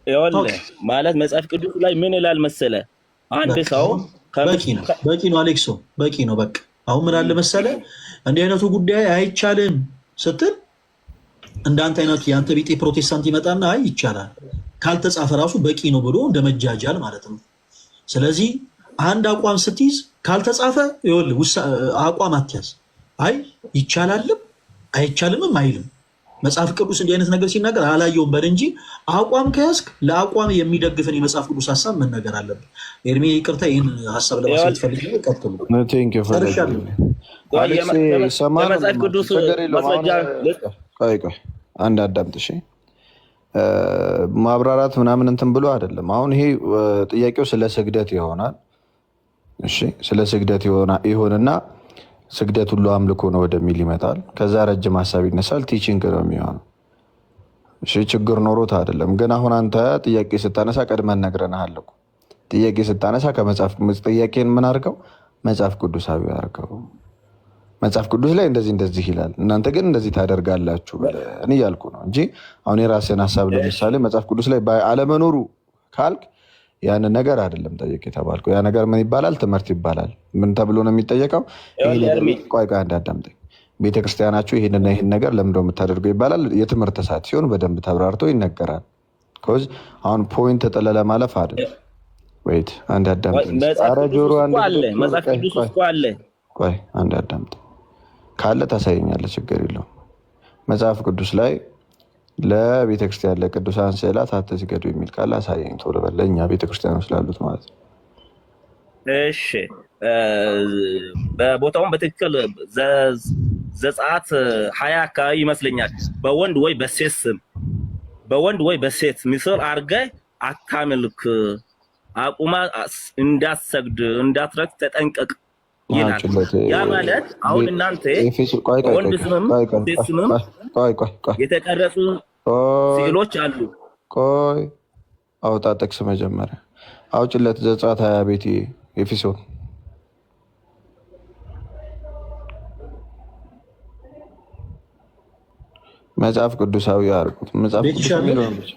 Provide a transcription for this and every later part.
ይኸውልህ ማለት መጽሐፍ ቅዱስ ላይ ምን ይላል መሰለ? አንድ ሰው በቂ ነው አሌክሶ፣ በቂ ነው። በቃ አሁን ምን አለ መሰለ፣ እንዲህ አይነቱ ጉዳይ አይቻልም ስትል እንዳንተ አይነቱ የአንተ ቢጤ ፕሮቴስታንት ይመጣና አይ ይቻላል ካልተጻፈ ራሱ በቂ ነው ብሎ እንደ መጃጃል ማለት ነው። ስለዚህ አንድ አቋም ስትይዝ ካልተጻፈ ይኸውልህ አቋም አትያዝ። አይ ይቻላልም አይቻልምም አይልም። መጽሐፍ ቅዱስ እንዲህ አይነት ነገር ሲናገር አላየውም በል እንጂ አቋም ከያዝክ ለአቋም የሚደግፍን የመጽሐፍ ቅዱስ ሀሳብ መናገር አለብን። ኤርሚ ይቅርታ፣ ይህን ሀሳብ ለማስለት ፈልግ ቀጥሉ። መጽሐፍ ቅዱስ አንድ አዳምጥ እሺ። ማብራራት ምናምን እንትን ብሎ አይደለም። አሁን ይሄ ጥያቄው ስለ ስግደት ይሆናል። እሺ ስለ ስግደት ይሆንና ስግደት ሁሉ አምልኮ ነው ወደሚል ይመጣል። ከዛ ረጅም ሀሳብ ይነሳል። ቲቺንግ ነው የሚሆነው። እሺ ችግር ኖሮት አይደለም። ግን አሁን አንተ ጥያቄ ስታነሳ ቀድመን ነግረንሃል እኮ። ጥያቄ ስታነሳ ከመጽሐፍ ጥያቄን ምን አድርገው መጽሐፍ ቅዱሳዊ አድርገው። መጽሐፍ ቅዱስ ላይ እንደዚህ ይላል፣ እናንተ ግን እንደዚህ ታደርጋላችሁ እኔ እያልኩ ነው እንጂ አሁን የራስን ሀሳብ ለምሳሌ መጽሐፍ ቅዱስ ላይ አለመኖሩ ካልክ ያንን ነገር አይደለም ጠየቅ የተባልከው። ያ ነገር ምን ይባላል? ትምህርት ይባላል። ምን ተብሎ ነው የሚጠየቀው? ቆይ እንዳዳምጠኝ። ቤተክርስቲያናችሁ ይህንና ይህን ነገር ለምንድነው የምታደርገው ይባላል። የትምህርት ሰዓት ሲሆን በደንብ ተብራርቶ ይነገራል። አሁን ፖይንት ጥለ ለማለፍ አይደለም። ወይት አንድ አዳምጠኝ። ቆይ አንድ አዳምጠኝ። ካለ ታሳየኛለህ፣ ችግር የለውም። መጽሐፍ ቅዱስ ላይ ለቤተክርስቲያን ለቅዱሳን ስዕላት አትስገዱ የሚል ቃል አሳየኝ ቶሎ በል። ለእኛ ቤተክርስቲያኖች ላሉት ማለት ነው። እሺ በቦታውን በትክክል ዘጸአት 20 አካባቢ ይመስለኛል። በወንድ ወይ በሴት ምስል አድርገህ አታምልክ፣ አቁማ እንዳትሰግድ እንዳትረክስ ተጠንቀቅ ይላል። ያ ማለት አሁን እናንተ ወንድ ስምም ሴት ስምም የተቀረጹ ስዕሎች አሉ። ቆይ አውጣ ጥቅስ መጀመሪያ አውጭለት። ዘጸአት 20 ቤት ኤፌሶን መጽሐፍ ቅዱሳዊ አድርጉት። መጽሐፍ ቅዱሳዊ ነው ብቻ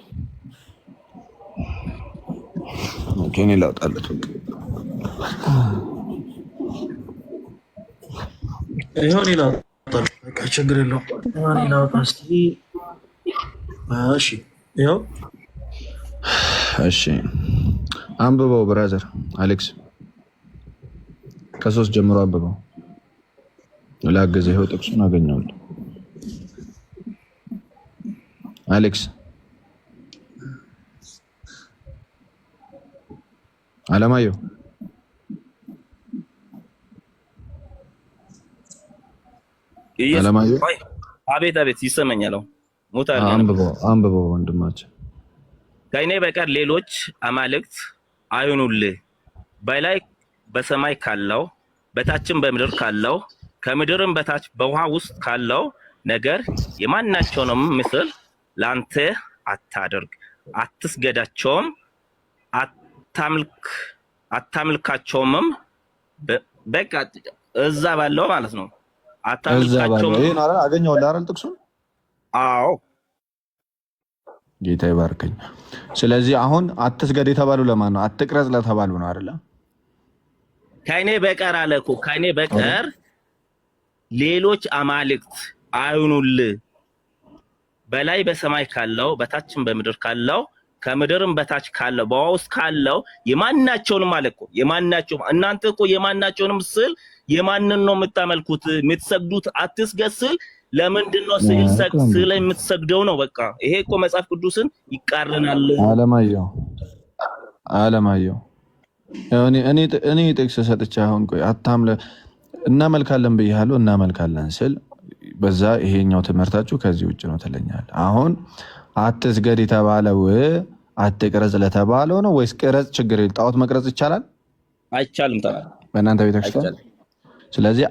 ኦኬ። ላውጣለት ይሁን ይላታል። በቃ ችግር የለውም። ይሁን ይላታ እስቲ እሺ ይኸው እሺ አንብበው ብራዘር አሌክስ ከ3 ጀምሮ አንብበው ላገዘ። ይኸው ጥቅሱን አገኘሁልህ አሌክስ። አለማየሁ አለማየሁ አቤት ይሰማኛል። አንብበው ወንድማችን። ከእኔ በቀር ሌሎች አማልክት አይሁኑልህ፣ በላይ በሰማይ ካለው በታችም በምድር ካለው ከምድርም በታች በውሃ ውስጥ ካለው ነገር የማናቸውንም ምስል ለአንተ አታደርግ፣ አትስገዳቸውም፣ አታምልካቸውም። በቃ እዛ ባለው ማለት ነው። አታምልካቸውም። አገኘሁልህ አይደል ጥቅሱን? አዎ ጌታ ይባርከኝ። ስለዚህ አሁን አትስገድ የተባሉ ለማን ነው? አትቅረጽ ለተባሉ ነው አይደለ? ከእኔ በቀር አለ እኮ። ከእኔ በቀር ሌሎች አማልክት አይሁኑልህ፣ በላይ በሰማይ ካለው በታችም በምድር ካለው ከምድርም በታች ካለው በውሃ ውስጥ ካለው የማናቸውንም አለ እኮ። የማናቸውም እናንተ እኮ የማናቸውንም ስል የማንን ነው የምታመልኩት? የምትሰግዱት አትስገድ ስል ለምንድን ነው ስለ የምትሰግደው ነው? በቃ ይሄ እኮ መጽሐፍ ቅዱስን ይቃረናል። አለማየሁ እኔ ጥቅስ ሰጥቼ አሁን ቆይ እናመልካለን ብያለሁ። እናመልካለን ስል በዛ ይሄኛው ትምህርታችሁ ከዚህ ውጭ ነው ትለኛለህ። አሁን አትስገድ የተባለው አትቅረጽ ለተባለው ነው ወይስ ቅረጽ? ችግር የለም። ጣዖት መቅረጽ ይቻላል አይቻልም? በእናንተ ቤተክርስቲያን። ስለዚህ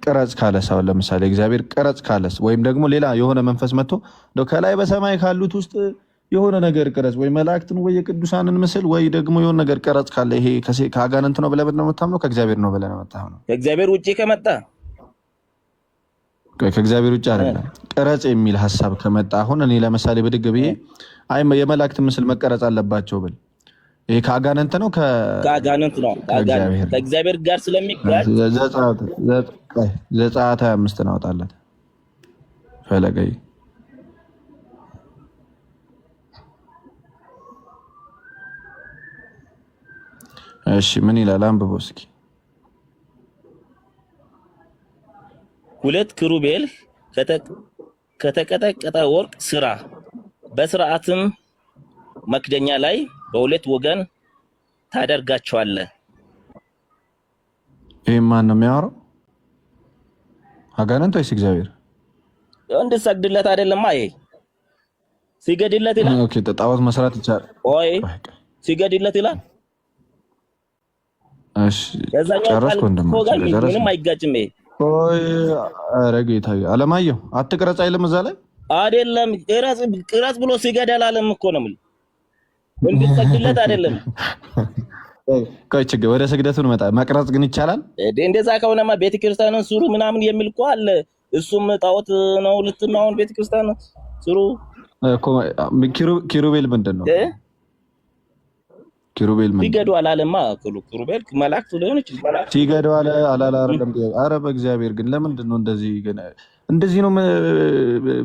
ቅረጽ ካለስ አሁን ለምሳሌ እግዚአብሔር ቅረጽ ካለስ ወይም ደግሞ ሌላ የሆነ መንፈስ መጥቶ ከላይ በሰማይ ካሉት ውስጥ የሆነ ነገር ቅረጽ ወይ መላእክትን ወይ የቅዱሳንን ምስል ወይ ደግሞ የሆነ ነገር ቅረጽ ካለ ይሄ ከአጋንንት ነው ብለህ ነው የምታምነው? ከእግዚአብሔር ነው ብለህ ነው የምታምነው? ከእግዚአብሔር ውጭ ከመጣ ከእግዚአብሔር ውጭ አይደለም። ቅረጽ የሚል ሐሳብ ከመጣ አሁን እኔ ለምሳሌ ብድግ ብዬ አይ የመላእክት ምስል መቀረጽ አለባቸው ብል ይሄ ከአጋንንት ነው ከአጋንንት ነው ከእግዚአብሔር ጋር ስለሚጋጭ ዘጸአት 25 እናወጣለን ፈለገይ እሺ ምን ይላል አንብበው እስኪ 2 ኪሩቤል ከተቀጠቀጠ ወርቅ ስራ በስርዓትም መክደኛ ላይ በሁለት ወገን ታደርጋቸዋለህ። ይሄ ማን ነው የሚያወራው? አጋንንት ወይስ እግዚአብሔር? እንድሰግድለት አይደለም ይሄ ሲገድለት ይላል። ኦኬ ጣዖት መስራት ይቻላል ወይ ሲገድለት ይላል። እሺ ጨረስኩ ምንም አይጋጭም። ይሄ ወይ ኧረ ጌታዬ አለማየሁ አትቅረጽ አይልም እዛ ላይ አይደለም። ቅረጽ ብሎ ሲገደል አለም እኮ ነው የምልህ እንድሰግድለት አይደለም። ቆይ ችግር ወደ ስግደቱ መጣ። መቅረጽ ግን ይቻላል። እንደዛ ከሆነማ ቤተክርስቲያንን ስሩ ምናምን የሚል እኮ አለ። እሱም ጣዖት ነው ልትነው አሁን ቤተክርስቲያን ስሩ እኮ ኪሩቤል ምንድን ነው? ኪሩቤል ምንድን ነው? ሲገዱ አላለማ ኪሩቤል መላእክት ሊሆን ይችላል። ሲገዱ አላላ አይደለም። ኧረ በእግዚአብሔር ግን ለምንድን ነው እንደዚህ ግን እንደዚህ ነው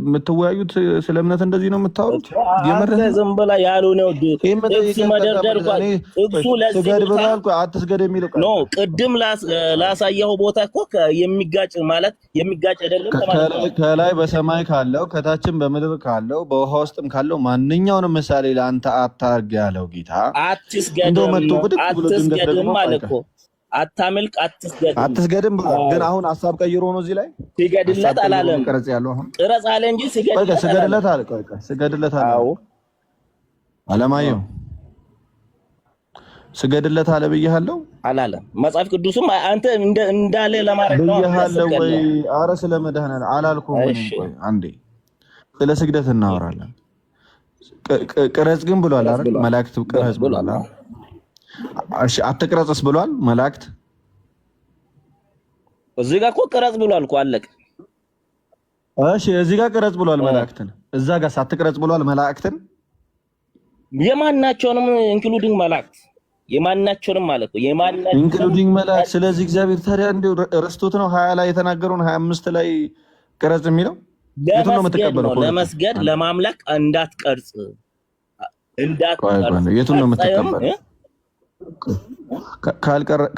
የምትወያዩት? ስለ እምነት እንደዚህ ነው የምታወሩት? የመረሰ ዝም ብላ ያልሆነው ጥቅስ መደርደር ጥቅሱ አትስገድ የሚለው ነው። ቅድም ላሳየው ቦታ እኮ የሚጋጭ ማለት የሚጋጭ አይደለም። ከላይ በሰማይ ካለው ከታችም በምድር ካለው በውሃ ውስጥም ካለው ማንኛውንም ምሳሌ ለአንተ አታርግ ያለው ጌታ አትስገድም ማለት እኮ አታምልክ አትስገድም ብሏል። ግን አሁን ሐሳብ ቀይሮ ነው እዚህ ላይ ሲገድለት አላለም። ቅረጽ ያለው አሁን ቅረጽ አለ እንጂ ሲገድለት አለ። ሲገድለት አለ። አዎ አለማየሁ ሲገድለት አለ ብዬሃለሁ አላለም። መጽሐፍ ቅዱስም አንተ እንዳለ ለማድረግ ነው ብዬሃለሁ ወይ? ኧረ ስለ መድኃኒዓለም አላልኩም። ቆይ አንዴ ስለ ስግደት እናወራለን። ቅረጽ ግን ብሏል አይደል? መላእክት ቅረጽ ብሏል። እሺ አትቅረጽስ ብሏል መላእክት? እዚህ ጋር እኮ ቅረጽ ብሏል እኮ አለቀ። እሺ እዚህ ጋር ቅረጽ ብሏል መላእክትን፣ እዛ ጋር ሳትቅረጽ ብሏል መላእክትን። የማናቸውንም ኢንክሉዲንግ መላእክት የማናቸውንም ማለት ነው ኢንክሉዲንግ መላእክት። ስለዚህ እግዚአብሔር ታዲያ እንደው ረስቶት ነው 20 ላይ የተናገረውን 25 ላይ ቅረጽ የሚለው የቱን ነው የምትቀበለው? ለመስገድ ለማምለክ እንዳትቀርጽ የቱን ነው የምትቀበለው?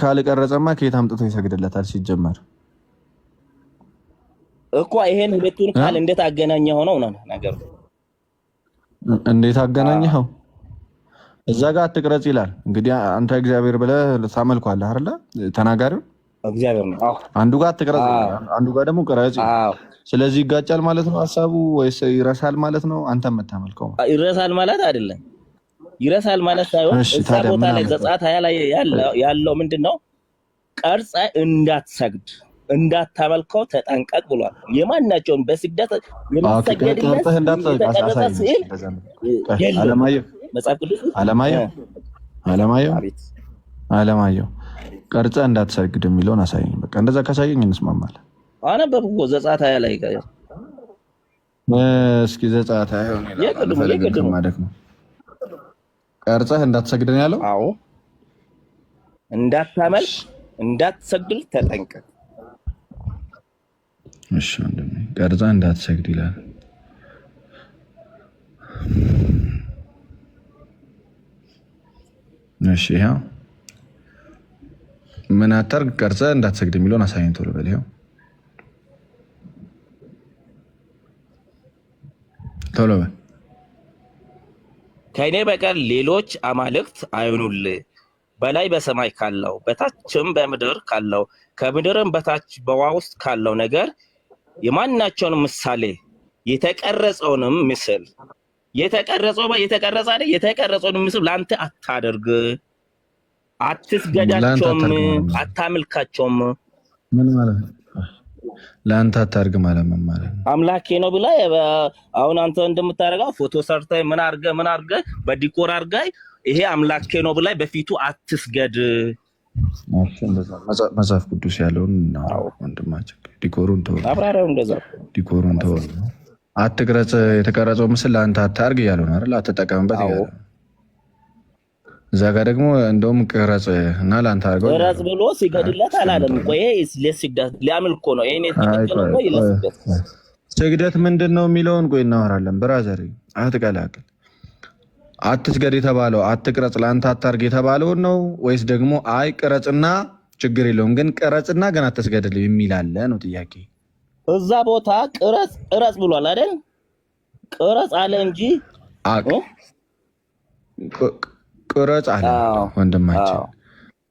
ካልቀረጸማ ከየት አምጥቶ ይሰግድለታል? ሲጀመር እኮ ይሄን ሁለቱን ቃል እንዴት አገናኘው ነው ነገር። እንዴት አገናኘው? እዛ ጋር አትቅረጽ ይላል። እንግዲህ አንተ እግዚአብሔር ብለህ ታመልኳለህ አይደለ? ተናጋሪው እግዚአብሔር ነው። አንዱ ጋር አትቅረጽ፣ አንዱ ጋር ደግሞ ቅረጽ። ስለዚህ ይጋጫል ማለት ነው ሐሳቡ ወይስ ይረሳል ማለት ነው? አንተ የምታመልከው ይረሳል ማለት አይደለም። ይረሳል ማለት ሳይሆን እዛ ቦታ ላይ ዘጸአት 20 ላይ ያለው ምንድነው? ቀርጸ እንዳትሰግድ እንዳታመልከው ተጠንቀቅ ብሏል። የማናቸውን በስግደት የሚሰገድለት አለማየሁ ቀርጸ እንዳትሰግድ የሚለውን አሳየኝ። በቃ እንደዛ ካሳየኝ እንስማማለን። አነበብኩ ዘጸአት 20 ላይ እስኪ ዘጸአት 20 ማለት ነው። ቀርጸህ እንዳትሰግድን ያለው? አዎ እንዳታመልክ እንዳትሰግድ ተጠንቀቅ። እሺ ወንድሜ ቀርጸህ እንዳትሰግድ ይላል። እሺ ያው ምን አታርግ? ቀርጸህ እንዳትሰግድ የሚለውን አሳይን ቶሎ በል። ይኸው ቶሎ በል። ከእኔ በቀር ሌሎች አማልክት አይሁኑልህ። በላይ በሰማይ ካለው በታችም በምድር ካለው ከምድርም በታች በውሃ ውስጥ ካለው ነገር የማናቸውን ምሳሌ የተቀረጸውንም ምስል የተቀረጸውን ምስል ለአንተ አታደርግ፣ አትስገዳቸውም፣ አታምልካቸውም። ምን ማለት ነው? ለአንተ አታርግ ማለት ምን ማለት ነው? አምላኬ ነው ብላ አሁን አንተ እንደምታደርገው ፎቶ ሰርተህ ምን አድርገህ በዲኮር አድርገህ ይሄ አምላኬ ነው ብላ በፊቱ አትስገድ፣ መጽሐፍ ቅዱስ ያለውን ወንድማችን ዲኮሩን ተወው፣ አብራራው እንደዛ ዲኮሩን ተወው። አትቅረጽ፣ የተቀረጸው ምስል ለአንተ አታርግ እያለው ነው አይደል? አትጠቀምበት እያለው ነው። እዛ ጋር ደግሞ እንደውም ቅረጽ እና ለአንተ አድርገው ቅረጽ ብሎ ሲገድለት አላለም እኮ። ይሄ ለስግደት ሊያምልኮ ነው። ይሄን የተከተለው ነው ለስግደት። ስግደት ምንድን ነው የሚለውን ቆይ እናወራለን። ብራዘር አትቀላቅል። አትስገድ የተባለው አትቅረጽ ለአንተ አታርግ የተባለውን ነው ወይስ ደግሞ አይ ቅረጽና ችግር የለውም ግን ቅረጽና ግን አትስገድል የሚል አለ ነው ጥያቄ። እዛ ቦታ ቅረጽ ብሏል አይደል? ቅረጽ አለ እንጂ ቅረጽ አለ ወንድማችን።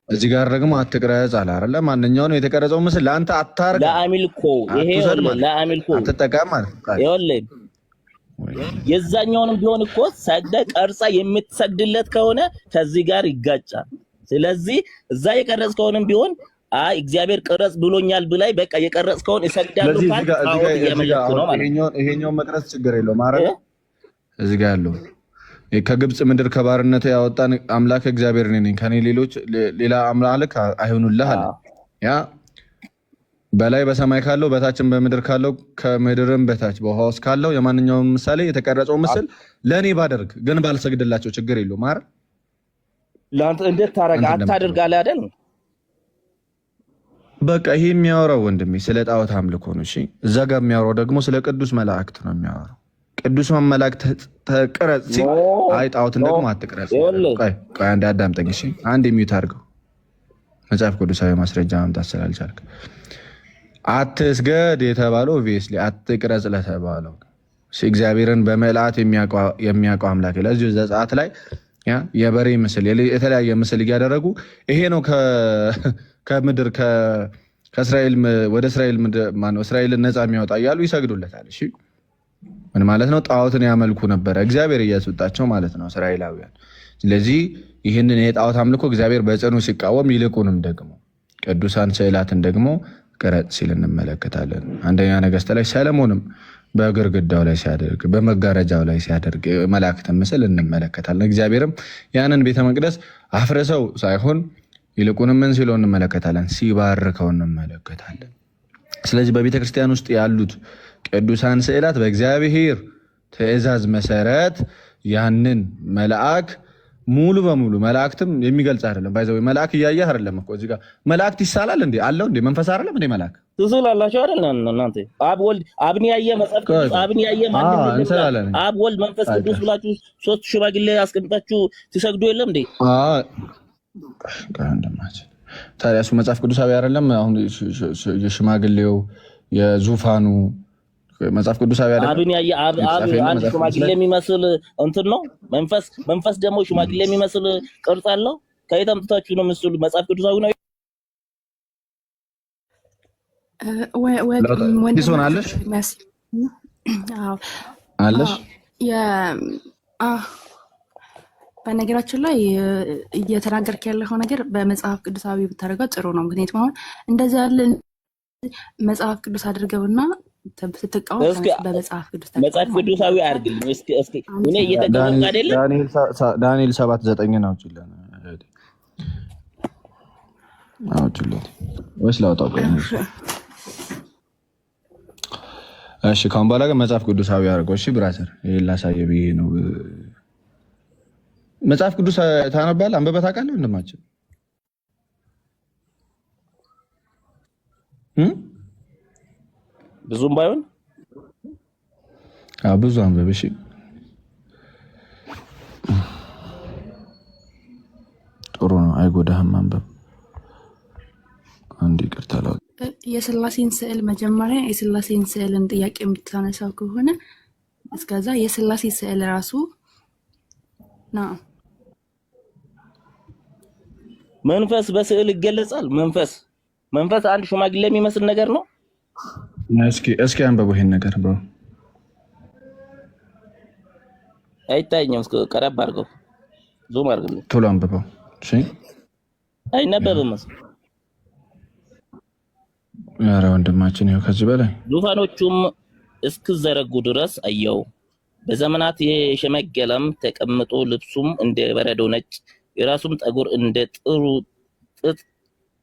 እዚህ ጋር ደግሞ አትቅረጽ አለ አይደለ? ማንኛውንም የተቀረጸው ምስል ለአንተ አታርግ፣ ለአሚልኮ ይሄ ለአሚልኮ አትጠቀም ማለት ይኸውልህ። የዛኛውንም ቢሆን እኮ ሰግደ ቀርጻ የምትሰግድለት ከሆነ ከዚህ ጋር ይጋጫል። ስለዚህ እዛ የቀረጽከውንም ቢሆን አይ እግዚአብሔር ቅረጽ ብሎኛል ብላይ በቃ የቀረጽከውን እሰግዳለሁ ካል ታውት የመለክ ነው ማለት ነው። ይሄኛው መቅረጽ ችግር የለውም ማለት ነው። እዚህ ጋር ያለው ከግብጽ ምድር ከባርነት ያወጣን አምላክ እግዚአብሔር ነኝ፣ ከኔ ሌላ አምላክ አይሁንልህ አለ። ያ በላይ በሰማይ ካለው በታችን በምድር ካለው ከምድርም በታች በውሃ ውስጥ ካለው የማንኛውም ምሳሌ የተቀረጸው ምስል ለእኔ ባደርግ ግን ባልሰግድላቸው ችግር የለውም አይደል? ለአንተ እንዴት አታድርግ አለ አይደል? በቃ ይሄ የሚያወራው ወንድሜ ስለ ጣዖት አምልኮ ነው። እሺ እዛ ጋር የሚያወራው ደግሞ ስለ ቅዱስ መላእክት ነው የሚያወራው። ቅዱሳን መላእክት ተቀረጽ ሲል አይ ጣዖትን ደግሞ አትቅረጽ። ቆይ አንዴ አዳምጠኝ እሺ። አንድ የሚዩት አድርገው መጽሐፍ ቅዱሳዊ ማስረጃ ማምጣት ስላልቻልክ። አትስገድ የተባለው ኦብቪየስሊ አትቅረጽ ለተባለው እግዚአብሔርን በመልአት የሚያውቀው አምላክ ለዚህ ዘጸአት ላይ የበሬ ምስል የተለያየ ምስል እያደረጉ ይሄ ነው ከምድር ከእስራኤል ወደ እስራኤል ማነው እስራኤልን ነፃ የሚያወጣ እያሉ ይሰግዱለታል። እሺ ምን ማለት ነው? ጣዖትን ያመልኩ ነበረ እግዚአብሔር እያስወጣቸው ማለት ነው እስራኤላውያን። ስለዚህ ይህንን የጣዖት አምልኮ እግዚአብሔር በጽኑ ሲቃወም ይልቁንም ደግሞ ቅዱሳን ስዕላትን ደግሞ ቅረጽ ሲል እንመለከታለን። አንደኛ ነገሥት ላይ ሰለሞንም በግርግዳው ላይ ሲያደርግ በመጋረጃው ላይ ሲያደርግ መላእክትን ምስል እንመለከታለን። እግዚአብሔርም ያንን ቤተ መቅደስ አፍርሰው ሳይሆን ይልቁንም ምን ሲለው እንመለከታለን? ሲባርከው እንመለከታለን። ስለዚህ በቤተ ክርስቲያን ውስጥ ያሉት ቅዱሳን ስዕላት በእግዚአብሔር ትእዛዝ መሰረት ያንን መልአክ ሙሉ በሙሉ መላእክትም የሚገልጽ አይደለም። ባይዘው መልአክ እያየህ አይደለም እኮ እዚህ ጋር መላእክት ይሳላል እንዴ? አለው እንዴ? መንፈስ አይደለም እንዴ? መልአክ ትስላላችሁ አይደል? እናንተ አብ ወልድ አብን ያየ መጽሐፍ ቅዱስ አብን ያየ ማንም አብ ወልድ መንፈስ ቅዱስ ብላችሁ ሶስት ሽማግሌ አስቀምጣችሁ ትሰግዱ የለም እንዴ? ታዲያ እሱ መጽሐፍ ቅዱሳዊ አይደለም? አሁን የሽማግሌው የዙፋኑ መጽሐፍ ቅዱሳዊ አይደለም? አብን ያየ አብ አንድ ሽማግሌ የሚመስል እንትን ነው። መንፈስ ደግሞ ሽማግሌ የሚመስል ቅርጽ አለው። ከየት አምጥታችሁ ነው ምስሉ? መጽሐፍ ቅዱሳዊ ነው። ሆናለሽ አለሽ በነገራችን ላይ እየተናገርክ ያለው ነገር በመጽሐፍ ቅዱሳዊ ብታደርገው ጥሩ ነው። ምክንያቱም አሁን እንደዚህ ያለ መጽሐፍ ቅዱስ አድርገውና ስትቃወም በመጽሐፍ ቅዱሳዊ አድርግልኝ እስኪ እኔ እየተቀበልኩ አይደለም። ዳንኤል 7:9 አውጪልን ወይስ ላውጣው? እሺ ካሁን በኋላ ግን መጽሐፍ ቅዱሳዊ አድርገው። እሺ ብራዘር ይሄን ላሳየህ ብዬ ነው። መጽሐፍ ቅዱስ ታነባለህ? አንብበህ ታውቃለህ? ወንድማችን ብዙም ባይሆን ብዙ አንብብ። እሺ ጥሩ ነው፣ አይጎዳህም አንብብ። አንድ ይቅርታ ላው የስላሴን ስዕል መጀመሪያ የስላሴን ስዕልን ጥያቄ የምታነሳው ከሆነ እስከዛ የስላሴ ስዕል ራሱ ና መንፈስ በስዕል ይገለጻል። መንፈስ አንድ ሽማግሌ የሚመስል ነገር ነው። እስኪ አንብበው ይሄን ነገር ብሮ አይታየኝም። ቀረብ አድርገው ዙም አድርገው ቶሎ አንብበው። እሺ አይነበብም። ኧረ ወንድማችን ይኸው ከዚህ በላይ ዙፋኖቹም እስክዘረጉ ድረስ አየው። በዘመናት የሸመገለም ተቀምጦ ልብሱም እንደ በረዶ ነጭ የራሱም ጠጉር እንደ ጥሩ ጥጥ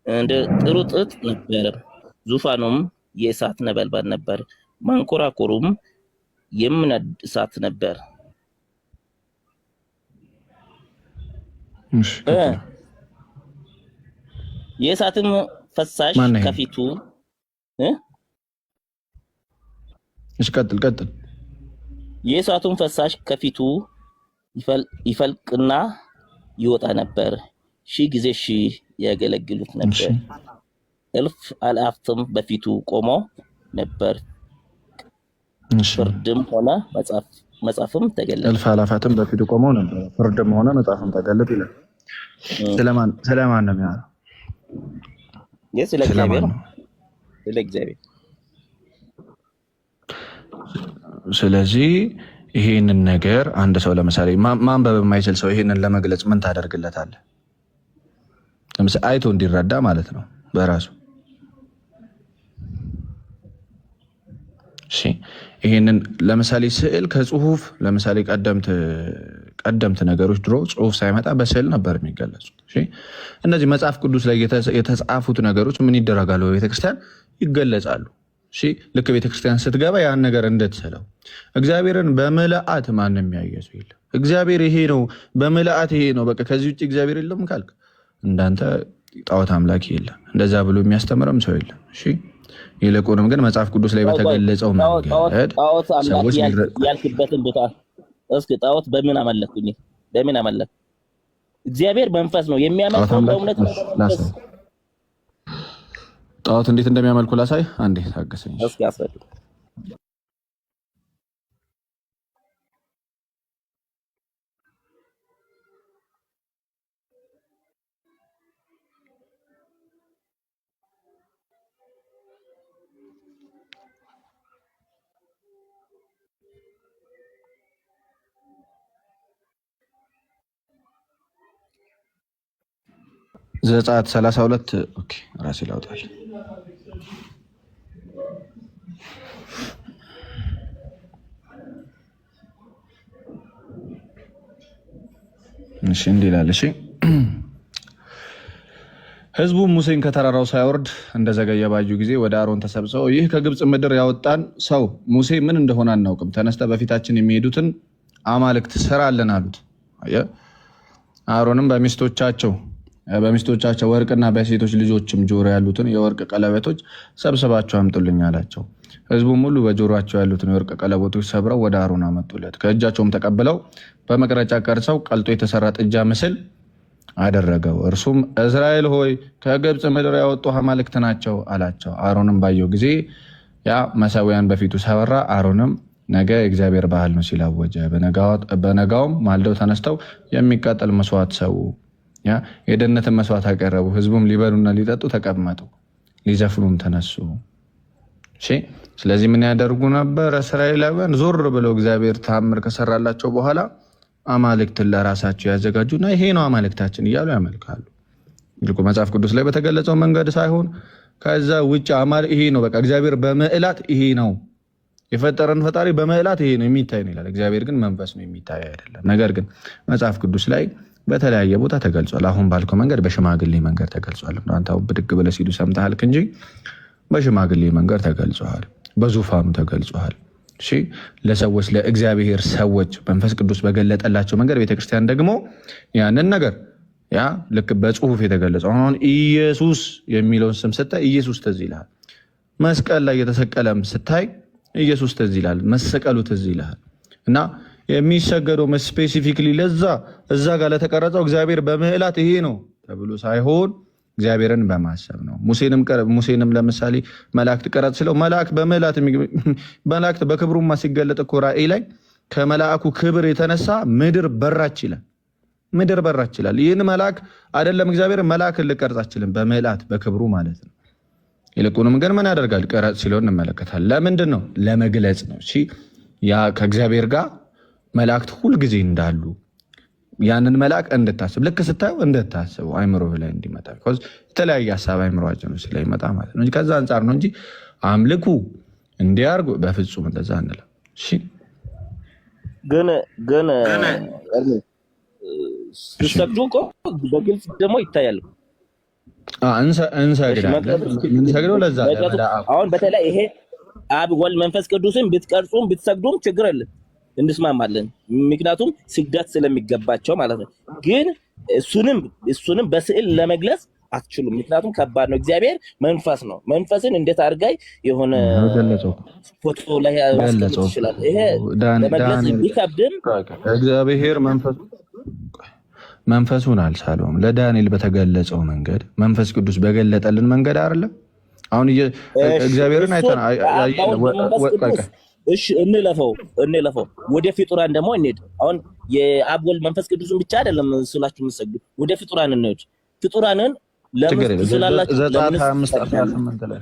እንደ ጥሩ ጥጥ ነበር። ዙፋኑም የእሳት ነበልባል ነበር። ማንኮራኮሩም የሚነድ እሳት ነበር። የእሳትም ፈሳሽ ከፊቱ ቀጥል። የእሳቱም ፈሳሽ ከፊቱ ይፈልቅና ይወጣ ነበር። 1000 ጊዜ 1000 ያገለግሉት ነበር። እልፍ አእላፋትም በፊቱ ቆመው ነበር። ፍርድም ሆነ መጽሐፍም ተገለጠ። እልፍ አእላፋትም በፊቱ ቆመው ነበር። ፍርድም ሆነ መጽሐፍም ተገለጠ ይላል። ስለማን ነው የሚያወራው? ስለ እግዚአብሔር ነው። ስለ እግዚአብሔር። ስለዚህ ይሄንን ነገር አንድ ሰው ለምሳሌ ማንበብ የማይችል ሰው ይሄንን ለመግለጽ ምን ታደርግለታለህ? ለምሳሌ አይቶ እንዲረዳ ማለት ነው በራሱ። እሺ ይሄንን ለምሳሌ ስዕል ከጽሁፍ ለምሳሌ ቀደምት ነገሮች ድሮ ጽሁፍ ሳይመጣ በስዕል ነበር የሚገለጹት። እሺ እነዚህ መጽሐፍ ቅዱስ ላይ የተጻፉት ነገሮች ምን ይደረጋሉ? በቤተክርስቲያን ይገለጻሉ። እሺ ልክ ቤተክርስቲያን ስትገባ ያን ነገር እንድትስለው። እግዚአብሔርን በምልአት ማንም ያየ ሰው የለም። እግዚአብሔር ይሄ ነው በምልአት ይሄ ነው በቃ ከዚህ ውጭ እግዚአብሔር የለም ካልክ እንዳንተ ጣዖት አምላኪ የለም። እንደዛ ብሎ የሚያስተምርም ሰው የለም። እሺ ይልቁንም ግን መጽሐፍ ቅዱስ ላይ በተገለጸው መንገድ ሰዎች ያልክበትን ቦታ እስኪ ጣዖት በምን አመለኩኝ? በምን አመለኩ? እግዚአብሔር መንፈስ ነው የሚያመልከው በእውነት ነው። ጣዖት እንዴት እንደሚያመልኩ ላሳይ። አንዴ ታገሰኝ እስኪ አስረዱ። ዘጸአት 32 ኦኬ ራሴ ላውጣል። እሺ እንዲህ ይላል። እሺ ህዝቡ ሙሴን ከተራራው ሳይወርድ እንደዘገየ ባዩ ጊዜ ወደ አሮን ተሰብስበው ይህ ከግብፅ ምድር ያወጣን ሰው ሙሴ ምን እንደሆነ አናውቅም፣ ተነስተ በፊታችን የሚሄዱትን አማልክት ስራልን አሉት። አሮንም በሚስቶቻቸው ወርቅና በሴቶች ልጆችም ጆሮ ያሉትን የወርቅ ቀለበቶች ሰብስባቸው አምጡልኝ አላቸው። ህዝቡም ሁሉ በጆሮአቸው ያሉትን የወርቅ ቀለበቶች ሰብረው ወደ አሮን አመጡለት። ከእጃቸውም ተቀብለው በመቅረጫ ቀርጸው ቀልጦ የተሰራ ጥጃ ምስል አደረገው። እርሱም እስራኤል ሆይ ከግብፅ ምድር ያወጡ አማልክት ናቸው አላቸው። አሮንም ባየው ጊዜ ያ መሰዊያን በፊቱ ሰበራ። አሮንም ነገ የእግዚአብሔር በዓል ነው ሲል አወጀ። በነጋውም ማልደው ተነስተው የሚቃጠል መስዋዕት ሰው የደህንነትን መስዋዕት አቀረቡ። ህዝቡም ሊበሉና ሊጠጡ ተቀመጡ፣ ሊዘፍኑም ተነሱ። ስለዚህ ምን ያደርጉ ነበር? እስራኤላውያን ዞር ብለው እግዚአብሔር ተአምር ከሰራላቸው በኋላ አማልክትን ለራሳቸው ያዘጋጁና ይሄ ነው አማልክታችን እያሉ ያመልካሉ። ይልቁ መጽሐፍ ቅዱስ ላይ በተገለጸው መንገድ ሳይሆን ከዛ ውጭ ይሄ ነው በቃ እግዚአብሔር በምዕላት ይሄ ነው የፈጠረን ፈጣሪ በምዕላት ይሄ ነው የሚታይ ነው ይላል። እግዚአብሔር ግን መንፈስ ነው የሚታይ አይደለም። ነገር ግን መጽሐፍ ቅዱስ ላይ በተለያየ ቦታ ተገልጿል። አሁን ባልከው መንገድ በሽማግሌ መንገድ ተገልጿል። አንተ ብድግ ብለህ ሲሉ ሰምተሃል እንጂ በሽማግሌ መንገድ ተገልጿል። በዙፋኑ ተገልጿል። እሺ ለሰዎች ለእግዚአብሔር ሰዎች መንፈስ ቅዱስ በገለጠላቸው መንገድ ቤተክርስቲያን ደግሞ ያንን ነገር ያ ልክ በጽሁፍ የተገለጸው አሁን ኢየሱስ የሚለውን ስም ስታይ ኢየሱስ ትዝ ይልሃል። መስቀል ላይ የተሰቀለም ስታይ ኢየሱስ ትዝ ይልሃል። መሰቀሉ ትዝ ይልሃል። እና የሚሰገደው ስፔሲፊክሊ ለዛ እዛ ጋር ለተቀረጸው እግዚአብሔር በምዕላት ይሄ ነው ተብሎ ሳይሆን እግዚአብሔርን በማሰብ ነው። ሙሴንም ለምሳሌ መላእክት ቀረጽ ስለው መላእክት በክብሩማ ሲገለጥ እኮ ራእይ ላይ ከመላእኩ ክብር የተነሳ ምድር በራች ይላል። ምድር በራች ይላል። ይህን መልአክ አይደለም እግዚአብሔር መልአክን ልቀርጽ አችልም በምዕላት በክብሩ ማለት ነው። ይልቁንም ግን ምን ያደርጋል? ቀረጽ ሲለው እንመለከታል። ለምንድን ነው? ለመግለጽ ነው። እሺ ያ ከእግዚአብሔር ጋር መላእክት ሁልጊዜ እንዳሉ ያንን መልአክ እንድታስብ ልክ ስታየው እንድታስበው አይምሮ ላይ እንዲመጣ የተለያየ ሀሳብ አይምሮአችን ውስጥ ላይ ይመጣ ማለት ነው። ከዛ አንጻር ነው እንጂ አምልኩ እንዲያርጉ በፍጹም እንደዛ አንልም። እሺ ግን ሲሰግዱ እኮ በግልጽ ደግሞ ይታያል። እንሰግዳለን። የምንሰግደው ለዛ አሁን በተለይ ይሄ አብ ወልድ መንፈስ ቅዱስን ብትቀርጹም ብትሰግዱም ችግር የለም እንስማማለን። ምክንያቱም ስግደት ስለሚገባቸው ማለት ነው። ግን እሱንም በስዕል ለመግለጽ አትችሉም። ምክንያቱም ከባድ ነው። እግዚአብሔር መንፈስ ነው። መንፈስን እንዴት አድርጋይ የሆነ ፎቶ ላይ ማስቀመጥ ይችላል? ይሄ ለመግለጽ ቢከብድም እግዚአብሔር መንፈሱን አልሳለውም። ለዳንኤል በተገለጸው መንገድ መንፈስ ቅዱስ በገለጠልን መንገድ አይደለም። አሁን እግዚአብሔርን አይተና እሺ እንለፈው ወደ ፍጡራን ደግሞ እንሄድ። አሁን የአብ ወልድ መንፈስ ቅዱስን ብቻ አይደለም ስላችሁ የምትሰግዱ፣ ወደ ፍጡራን እንሄድ። ፍጡራንን ለምን ስላላችሁ ዘጸአት 25:18 ላይ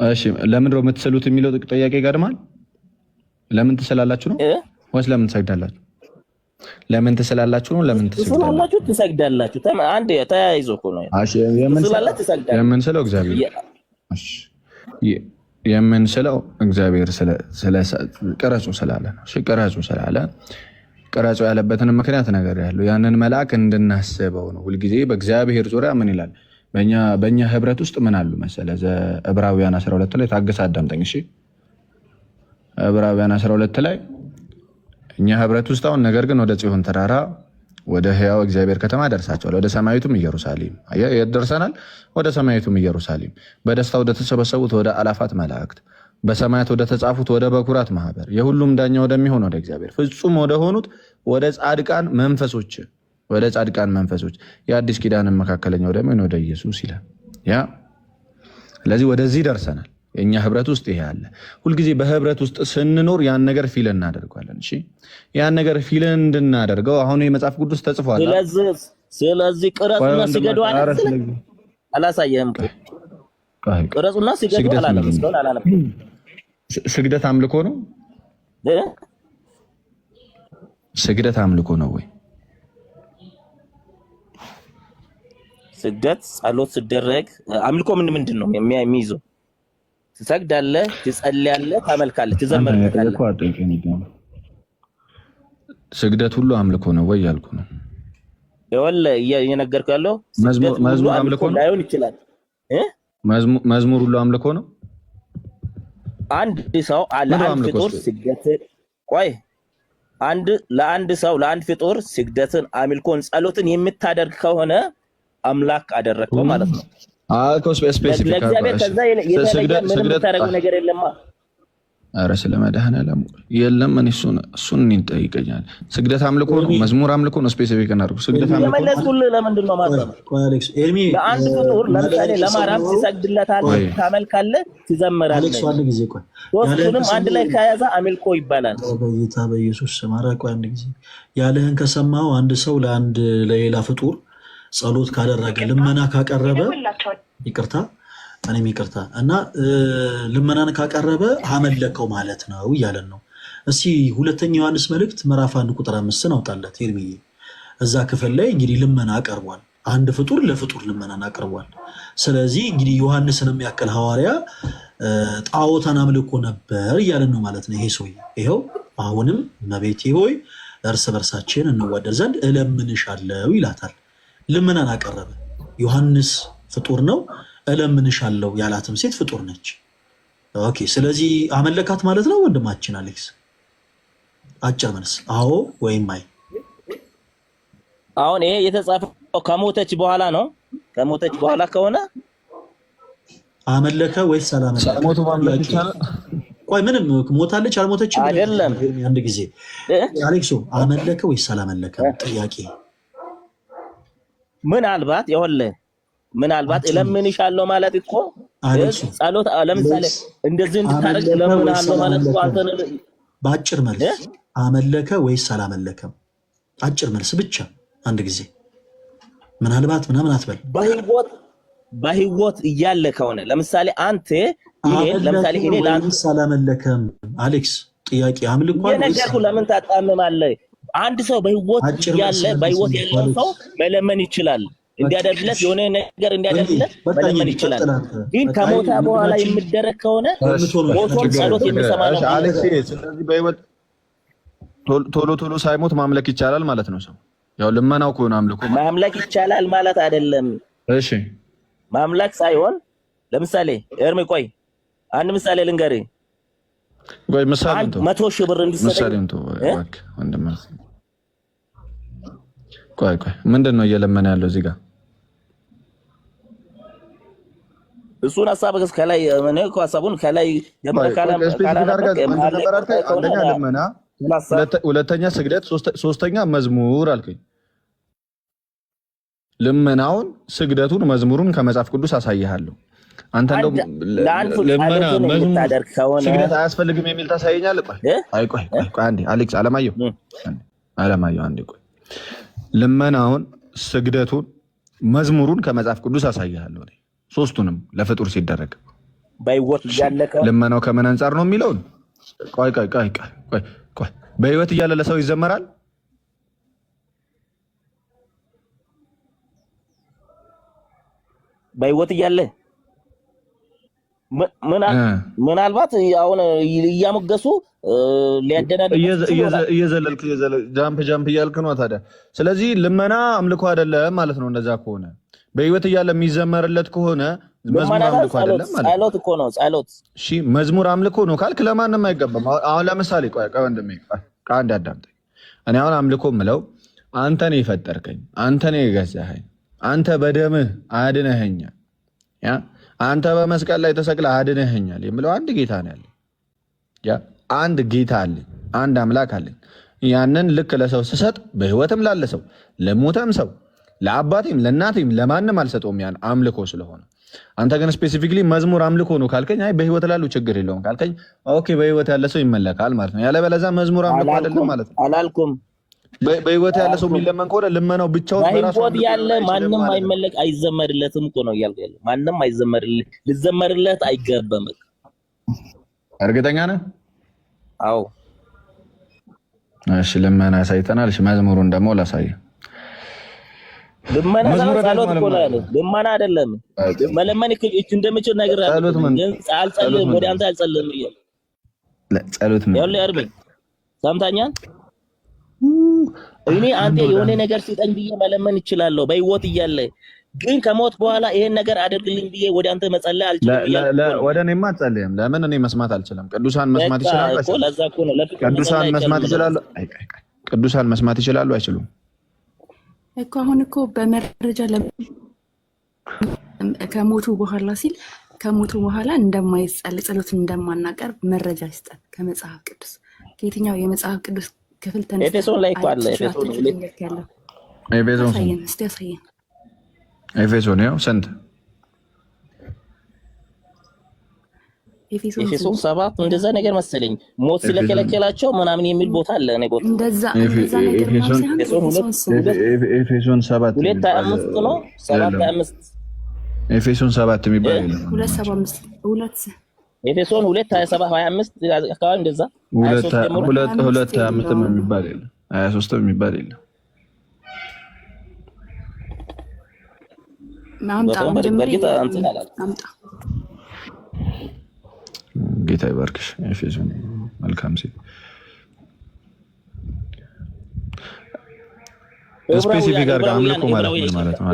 እሺ ለምን ነው የምትሰሉት የሚለው ጥያቄ ይቀድማል። ለምን ትሰላላችሁ ነው ወይስ ለምን ትሰግዳላችሁ? ለምን ትሰላላችሁ ነው? ለምን ትሰግዳላችሁ? አንድ ተያይዞ እኮ ነው። እሺ የምንሰለው እግዚአብሔር የምንስለው እግዚአብሔር ቅረጹ ስላለ ነው። ቅረጹ ስላለ ቅረጹ ያለበትን ምክንያት ነገር ያለው ያንን መልአክ እንድናስበው ነው። ሁልጊዜ በእግዚአብሔር ዙሪያ ምን ይላል? በእኛ ህብረት ውስጥ ምን አሉ መሰለ? ዕብራውያን 12 ላይ ታገስ አዳምጠኝ። እሺ ዕብራውያን 12 ላይ እኛ ህብረት ውስጥ አሁን ነገር ግን ወደ ጽዮን ተራራ ወደ ሕያው እግዚአብሔር ከተማ ደርሳቸዋል። ወደ ሰማያዊቱም ኢየሩሳሌም የት ደርሰናል? ወደ ሰማያዊቱም ኢየሩሳሌም በደስታ ወደ ተሰበሰቡት ወደ አላፋት መላእክት በሰማያት ወደ ተጻፉት ወደ በኩራት ማህበር የሁሉም ዳኛ ወደሚሆን ወደ እግዚአብሔር ፍጹም ወደ ሆኑት ወደ ጻድቃን መንፈሶች የአዲስ ኪዳንን መካከለኛ ወደሚሆን ወደ ኢየሱስ ይላል። ያ ስለዚህ ወደዚህ ደርሰናል። የኛ ህብረት ውስጥ ይሄ አለ። ሁልጊዜ በህብረት ውስጥ ስንኖር ያን ነገር ፊል እናደርጋለን። እሺ ያን ነገር ፊል እንድናደርገው አሁን የመጽሐፍ ቅዱስ ተጽፏል። ስለዚህ ቅረጹና ስገዱ አላሳየህም? ቅረጹና ስገዱ አላለም? ስግደት አምልኮ ነው? ስግደት አምልኮ ነው ወይ? ስግደት ጸሎት ሲደረግ አምልኮ ምንድን ነው የሚይዘው? ትሰግዳለህ፣ ትጸልያለህ፣ ታመልካለህ፣ ትዘምራለህ። ስግደት ሁሉ አምልኮ ነው ወይ ያልኩ ነው። ይኸውልህ እየነገርኩህ ያለው መዝሙር አምልኮ ነው ላይሆን ይችላል። መዝሙር ሁሉ አምልኮ ነው። አንድ ሰው ለአንድ ፍጡር ስግደትን ለአንድ ፍጡር ስግደትን፣ አምልኮን፣ ጸሎትን የምታደርግ ከሆነ አምላክ አደረግከው ማለት ነው። ለእግዚአብሔር ከዛ የተለየ ምንም የምታደርገው ነገር የለማ። ኧረ ስለ መድኃኒዓለም የለም። እሱን ይጠይቀኛል። ስግደት አምልኮ ነው? መዝሙር አምልኮ ነው? ስፔሲፊክ እናድርጉ። ስግደት አምልኮ ነው። የመለስኩልህ ለምንድን ነው ማለት ነው? ለአንድ ፍጡር ለምሳሌ ለማርያም ትሰግድለታለህ፣ ታመልካለህ፣ ትዘምራለህ። ሶስቱንም አንድ ላይ ከያዘ አምልኮ ይባላል። በጌታ በኢየሱስ ስም ቆይ አንድ ጊዜ ያለህን ከሰማው አንድ ሰው ለሌላ ፍጡር ጸሎት ካደረገ ልመና ካቀረበ ይቅርታ እና ልመናን ካቀረበ አመለከው ማለት ነው እያለን ነው። እስቲ ሁለተኛ ዮሐንስ መልእክት ምዕራፍ 1 ቁጥር 5 አውጣለት ኤርሚዬ። እዛ ክፍል ላይ እንግዲህ ልመና አቀርቧል። አንድ ፍጡር ለፍጡር ልመናን አቀርቧል። ስለዚህ እንግዲህ ዮሐንስን የሚያክል ሐዋርያ ጣዖታን አምልኮ ነበር እያለን ነው ማለት ነው። ይሄ ሰውዬ ይኸው አሁንም እመቤቴ ሆይ እርስ በርሳችን እንዋደድ ዘንድ እለምንሻለሁ ይላታል። ልመናን አቀረበ። ዮሐንስ ፍጡር ነው። እለምንሻለሁ ያላትም ሴት ፍጡር ነች። ኦኬ፣ ስለዚህ አመለካት ማለት ነው። ወንድማችን አሌክስ አጭር መልስ አዎ ወይም አይ። አሁን ይሄ የተጻፈው ከሞተች በኋላ ነው። ከሞተች በኋላ ከሆነ አመለከ ወይስ አላመለከ? ሞቱ ማምለክ ይቻላል? ቆይ ምንም ሞታለች አልሞተችም አይደለም። አንድ ጊዜ አሌክሶ አመለከ ወይስ አላመለከ? ጥያቄ ምናልባት እለምንሻለሁ ማለት እኮ ጸሎት ለምሳሌ እንደዚህ እንድታረግ እለምንሃለሁ ማለት እኮ አንተ በአጭር መልስ አመለከ ወይስ አላመለከም? አጭር መልስ ብቻ አንድ ጊዜ ምናልባት ምናምን አትበል። በህይወት እያለ ከሆነ ለምሳሌ አንተ ለምሳሌ እኔ ለአንተ አላመለከም። አሌክስ ጥያቄ አምልኮ የነገርኩህ ለምን ታጣምማለህ? አንድ ሰው በህይወት ያለ ያለው ሰው መለመን ይችላል። እንዲያደርግለት የሆነ ነገር እንዲያደርግለት መለመን ይችላል። ግን ከሞታ በኋላ የሚደረግ ከሆነ ሞቶም ጸሎት የሚሰማ ነው። ስለዚህ በህይወት ቶሎ ሳይሞት ማምለክ ይቻላል ማለት ነው። ሰው ያው ልመናው ከሆነ አምልኮ ማምለክ ይቻላል ማለት አይደለም። እሺ ማምላክ ሳይሆን ለምሳሌ ኤርሚ ቆይ አንድ ምሳሌ ልንገርህ። ቆይ ምሳሌ ነው 100,000 ብር እንዲሰጠኝ ምሳሌ ነው እባክህ ወንድም። ቆይ ምንድነው እየለመነ ያለው እዚህ ጋር? እሱን ሐሳብ ከላይ ምን እኮ ሐሳቡን ከላይ አንደኛ ልመና፣ ሁለተኛ ስግደት፣ ሶስተኛ መዝሙር አልከኝ። ልመናውን፣ ስግደቱን፣ መዝሙሩን ከመጽሐፍ ቅዱስ አሳይሃለሁ። አንተ እንደው ልመና፣ መዝሙር፣ ስግደት አያስፈልግም የሚል ታሳየኛለህ? ቆይ አንዴ አሌክስ አለማየሁ አንዴ ቆይ። ልመናውን፣ ስግደቱን፣ መዝሙሩን ከመጽሐፍ ቅዱስ አሳይሃለሁ። ሶስቱንም ለፍጡር ሲደረግ በህይወት እያለቀ ልመናው ከምን አንጻር ነው የሚለውን ቆይ በህይወት እያለ ለሰው ይዘመራል? በህይወት እያለ ምናልባት አሁን እያሞገሱ ሊያደናድ እየዘለልክ ጃምፕ እያልክ ነው ታዲያ። ስለዚህ ልመና አምልኮ አይደለም ማለት ነው። እንደዛ ከሆነ በህይወት እያለ የሚዘመርለት ከሆነ መዝሙር አምልኮ አይደለም ማለት ነው። ጸሎት እኮ ነው ጸሎት። እሺ መዝሙር አምልኮ ነው ካልክ ለማንም አይገባም። አሁን ለምሳሌ ቆይ ወንድሜ አንድ አዳምጠኝ። እኔ አሁን አምልኮ የምለው አንተ ነህ የፈጠርከኝ፣ አንተ ነህ የገዛኸኝ፣ አንተ በደምህ አድነኸኛል፣ አንተ በመስቀል ላይ ተሰቅለህ አድነኸኛል የምለው አንድ ጌታ ነው ያለኝ። አንድ ጌታ አለኝ፣ አንድ አምላክ አለኝ። ያንን ልክ ለሰው ስሰጥ በህይወትም ላለ ሰው ለሞተም ሰው ለአባቴም ለእናቴም ለማንም አልሰጠውም። ያን አምልኮ ስለሆነ አንተ ግን ስፔሲፊክሊ መዝሙር አምልኮ ነው ካልከኝ፣ አይ በህይወት ላሉ ችግር የለውም ካልከኝ፣ ኦኬ በህይወት ያለ ሰው ይመለካል ማለት ነው። ያለበለዚያ መዝሙር አምልኮ አይደለም ማለት ነው። አላልኩም። በህይወት ያለ ሰው የሚለመን ከሆነ ልመናው ብቻውን በራሱ በህይወት ያለ ማንም አይመለክ አይዘመርለትም እኮ ነው እያልኩ ያለው። ማንም አይዘመርለት ልዘመርለት አይገባም። እርግጠኛ ነህ? አዎ። እሺ ልመና ሳይተናል። እሺ መዝሙሩን ደግሞ ላሳየህ። ልመና ጸሎት እኮ ነው ያለው። ልመና አይደለም መለመን እኮ እንደምችል ነገር አይደለም። ግን አልጸልም ወደ አንተ አልጸልም እያለ ጸሎት ነው ያለው። ያርበኝ ሰምታኛል። እኔ አንተ የሆነ ነገር ሲጠኝ ብዬ መለመን እችላለሁ በህይወት እያለ፣ ግን ከሞት በኋላ ይሄን ነገር አድርግልኝ ብዬ ወደ አንተ መጸለይ አልችልም። ወደ እኔማ አትጸልይም። ለምን? እኔ መስማት አልችልም። ቅዱሳን መስማት ይችላሉ? ቅዱሳን መስማት ይችላሉ? ቅዱሳን መስማት ይችላሉ? አይችሉም እኮ። አሁን እኮ በመረጃ ከሞቱ በኋላ ሲል ከሞቱ በኋላ እንደማይጸልይ ጸሎትን እንደማናቀርብ መረጃ ይስጠን ከመጽሐፍ ቅዱስ። ከየትኛው የመጽሐፍ ቅዱስ ክፍል ተነስተን ኤፌሶን ላይ እኮ አለ። ኤፌሶን ያው ስንት? ኤፌሶን 7 እንደዛ ነገር መሰለኝ። ሞት ስለከለከላቸው ምናምን የሚል ቦታ አለ። እኔ ቦታ እንደዛ ነገር ነው። ኤፌሶን 7 2:25 ነው። 7:25 ኤፌሶን 7 የሚባል የለም። 2:75 ኤፌሶን 2:27-25 አካባቢ እንደዛ 2:25 የሚባል የለም። 23 የሚባል የለም። ጌታ ይባርክሽ። ኤፌሶን መልካም ሴት ስፔሲፊክ አድርጋ አምልኮ ማለት ነው።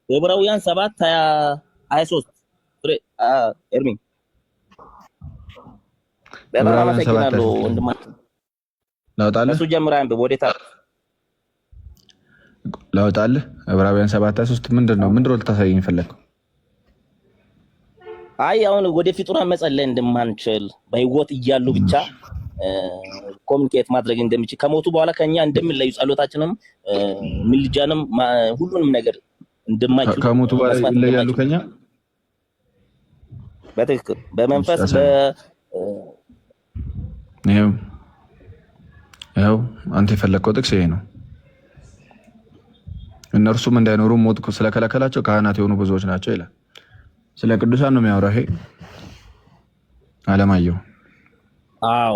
ዕብራውያን 7:23 ኤርሚ በጣም አመሰግናለሁ ወንድማችን። ላውጣልህ? እሱ ጀምራ አንብብ። ወዴታ ላውጣልህ? ዕብራውያን 7:23 ምንድነው ልታሳየኝ ፈለግከው? አይ አሁን ወደ ፍጡራን መጸለይ እንደማንችል በህይወት እያሉ ብቻ ኮሚኒኬት ማድረግ እንደሚችል ከሞቱ በኋላ ከኛ እንደሚለዩ ጸሎታችንም ምልጃንም ሁሉንም ነገር እንደማይችሉ ከሞቱ በኋላ ይለያሉ ከኛ በትክክል በመንፈስ ይኸው አንተ የፈለግከው ጥቅስ ይሄ ነው። እነርሱም እንዳይኖሩ ሞት ስለከለከላቸው ካህናት የሆኑ ብዙዎች ናቸው ይላል። ስለ ቅዱሳን ነው የሚያወራው ይሄ አለማየሁ። አዎ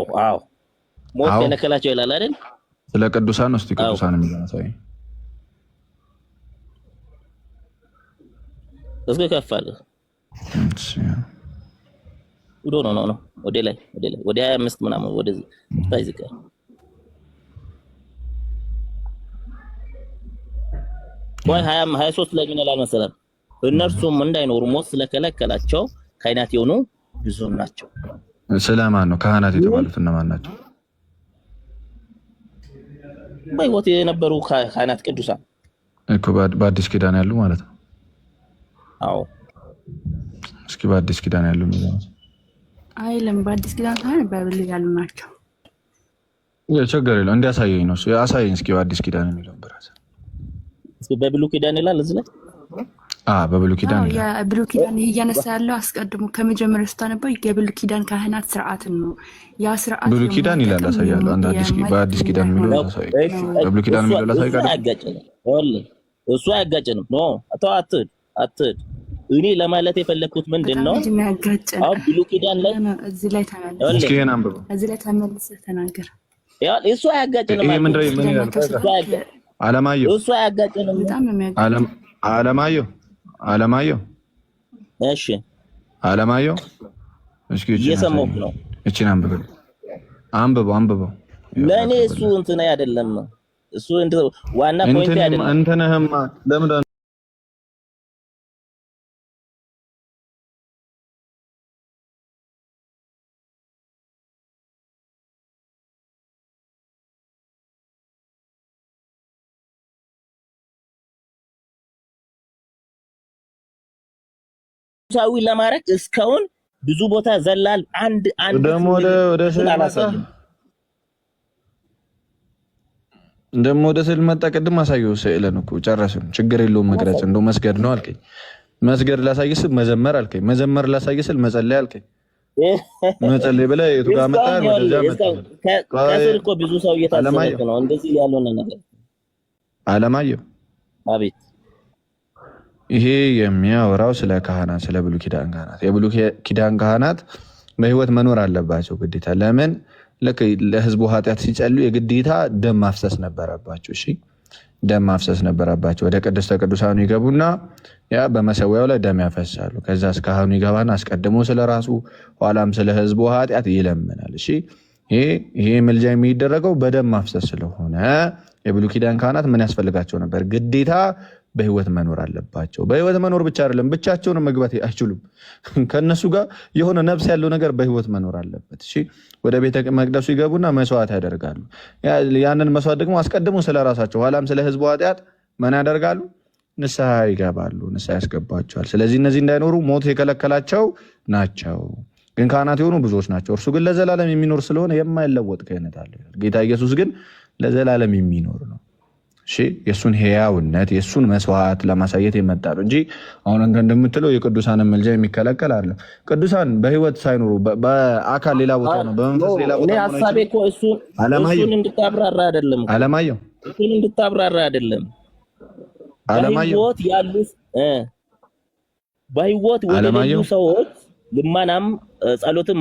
ሞት ስለከለከላቸው ይላል አይደል? ስለ ቅዱሳን ነው። እስቲ ቅዱሳን የሚያሳይ እስከ ከፋለ ነው ወደ ላይ ወደ 25 ምናምን ወደዚህ ታይዝቀ ቆይ 23 ላይ ምን ይላል መሰለህ? እነርሱም እንዳይኖሩ ሞት ስለከለከላቸው ካህናት የሆኑ ብዙ ናቸው። ስለማን ነው ካህናት የተባሉት? እነማን ናቸው? በሕይወት የነበሩ ካህናት ቅዱሳን እኮ በአዲስ ኪዳን ያሉ ማለት ነው። አዎ እስኪ በአዲስ ኪዳን ያሉ ነው አይልም። በአዲስ ኪዳን ሳይሆን በብሉይ ያሉ ናቸው። ችግር የለውም እንዲያሳየኝ ነው። አሳየኝ እስኪ በአዲስ ኪዳን የሚለውን ብራዘር። እስኪ በብሉይ ኪዳን ይላል እዚህ ላይ በብሉይ ኪዳን ይላል። የብሉይ ኪዳን እያነሳ ያለው አስቀድሞ ከመጀመሪያው ስታነበው የብሉይ ኪዳን ካህናት ስርዓትን ነው። ያ ስርዓት ብሉይ ኪዳን ይላል። አሳያለሁ። አንድ በአዲስ ኪዳን የሚለው አሳይ። በብሉይ ኪዳን የሚለው አሳይ። እሱ አያጋጭንም። ኖ አትድ እኔ ለማለት የፈለኩት ምንድነው? አሁን ብሉይ ኪዳን ላይ እዚህ ላይ ተመልሰህ እስኪ ይሄን አንብበው። እዚህ ላይ ተመልሰህ ተናገር። ያ እሱ አያጋጭንም። ይሄ ምን ይላል? አለማየሁ እሱ አያጋጭንም። አለማየሁ እሺ፣ አለማየሁ እስኪ እየሰማሁህ ነው። እቺን አንብበው። ለኔ እሱ እንትን አይደለም። እሱ ዋና ፖይንት አይደለም። እንትነህማ ለምን ሳዊ ለማረክ እስካሁን ብዙ ቦታ ዘላል አንድ ደሞ ወደ ስዕል መጣ። ቅድም አሳየው ስዕልን እኮ ጨረስን። ችግር የለውም መቅረጽ እንደው መስገድ ነው አልከኝ። መስገድ ላሳይስ መዘመር አልከኝ። መዘመር ላሳይስ መጸለይ አልከኝ። መጸለይ ብለህ የቱ ጋር መጣ? ወደዛ መጣ። ከስር እኮ ብዙ ሰው እየታሰበክ ነው። እንደዚህ ያለው ነገር አለማየሁ። አቤት። ይሄ የሚያወራው ስለ ካህናት፣ ስለ ብሉይ ኪዳን ካህናት። የብሉይ ኪዳን ካህናት በህይወት መኖር አለባቸው ግዴታ። ለምን? ልክ ለህዝቡ ኃጢአት ሲጸልዩ የግዴታ ደም ማፍሰስ ነበረባቸው። እሺ ደም ማፍሰስ ነበረባቸው። ወደ ቅድስተ ቅዱሳኑ ይገቡና ያ በመሰዊያው ላይ ደም ያፈሳሉ። ከዛ ካህኑ ይገባና አስቀድሞ ስለራሱ ኋላም ስለ ህዝቡ ኃጢአት ይለምናል። እሺ ይሄ ምልጃ የሚደረገው በደም ማፍሰስ ስለሆነ የብሉይ ኪዳን ካህናት ምን ያስፈልጋቸው ነበር? ግዴታ በህይወት መኖር አለባቸው። በህይወት መኖር ብቻ አይደለም፣ ብቻቸውን መግባት አይችሉም። ከነሱ ጋር የሆነ ነፍስ ያለው ነገር በህይወት መኖር አለበት። እሺ ወደ ቤተ መቅደሱ ይገቡና መስዋዕት ያደርጋሉ። ያንን መስዋዕት ደግሞ አስቀድሞ ስለራሳቸው ኋላም ስለ ህዝቡ ኃጢአት ምን ያደርጋሉ? ንስሐ ይገባሉ፣ ንስሐ ያስገባቸዋል። ስለዚህ እነዚህ እንዳይኖሩ ሞት የከለከላቸው ናቸው። ግን ካህናት የሆኑ ብዙዎች ናቸው። እርሱ ግን ለዘላለም የሚኖር ስለሆነ የማይለወጥ ክህነት አለ። ጌታ ኢየሱስ ግን ለዘላለም የሚኖር ነው። እሺ የሱን ህያውነት የሱን መስዋዕት ለማሳየት የመጣ ነው እንጂ አሁን አንተ እንደምትለው የቅዱሳንን ምልጃ የሚከለከል አለ። ቅዱሳን በህይወት ሳይኖሩ በአካል ሌላ ቦታ ነው፣ በመንፈስ ሌላ ቦታ ነው። ሐሳቤ እኮ እሱን እንድታብራራ አይደለም። አለማየሁ እሱን እንድታብራራ አይደለም። በህይወት ወደ ሌሉ ሰዎች ልማናም ጸሎትን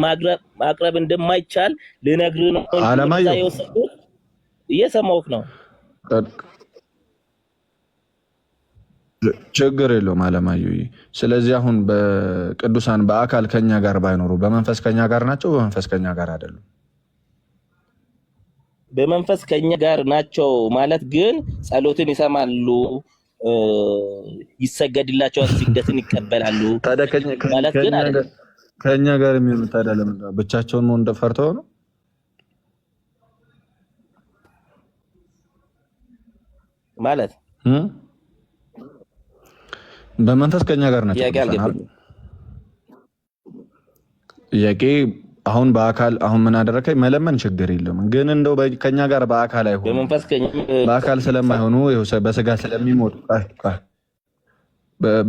ማቅረብ እንደማይቻል ልነግርህ ነው። አለማየሁ እየሰማሁህ ነው። ችግር የለውም አለማየሁ። ስለዚህ አሁን በቅዱሳን በአካል ከኛ ጋር ባይኖሩ በመንፈስ ከኛ ጋር ናቸው? በመንፈስ ከኛ ጋር አይደሉም? በመንፈስ ከኛ ጋር ናቸው ማለት ግን ጸሎትን ይሰማሉ፣ ይሰገድላቸዋል፣ ስግደትን ይቀበላሉ ማለት ግን አይደለም። ከኛ ጋር የሚሆኑት ታዲያ ለምን ብቻቸውን መሆን ፈርተው ነው? ማለት በመንፈስ ከኛ ጋር ናቸው። ጥያቄ አሁን በአካል አሁን ምን አደረከኝ? መለመን ችግር የለውም ግን እንደው ከኛ ጋር በአካል አይሆኑ፣ በአካል ስለማይሆኑ በስጋ ስለሚሞቱ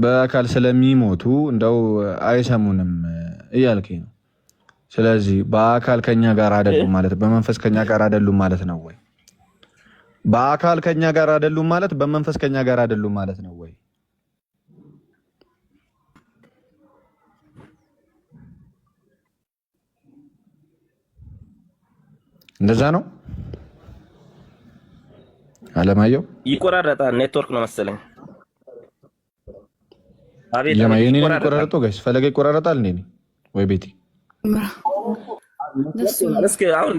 በአካል ስለሚሞቱ እንደው አይሰሙንም እያልከኝ ነው። ስለዚህ በአካል ከኛ ጋር አይደሉም ማለት በመንፈስ ከኛ ጋር አይደሉም ማለት ነው ወይ? በአካል ከኛ ጋር አይደሉም ማለት በመንፈስ ከኛ ጋር አይደሉም ማለት ነው ወይ? እንደዛ ነው አለማየሁ። ይቆራረጣል፣ ኔትወርክ ነው መሰለኝ። አቤት የኔ ይቆራረጣል። ጋይስ ፈለገ ይቆራረጣል እንዴ ወይ ቤቲ? እስኪ አሁን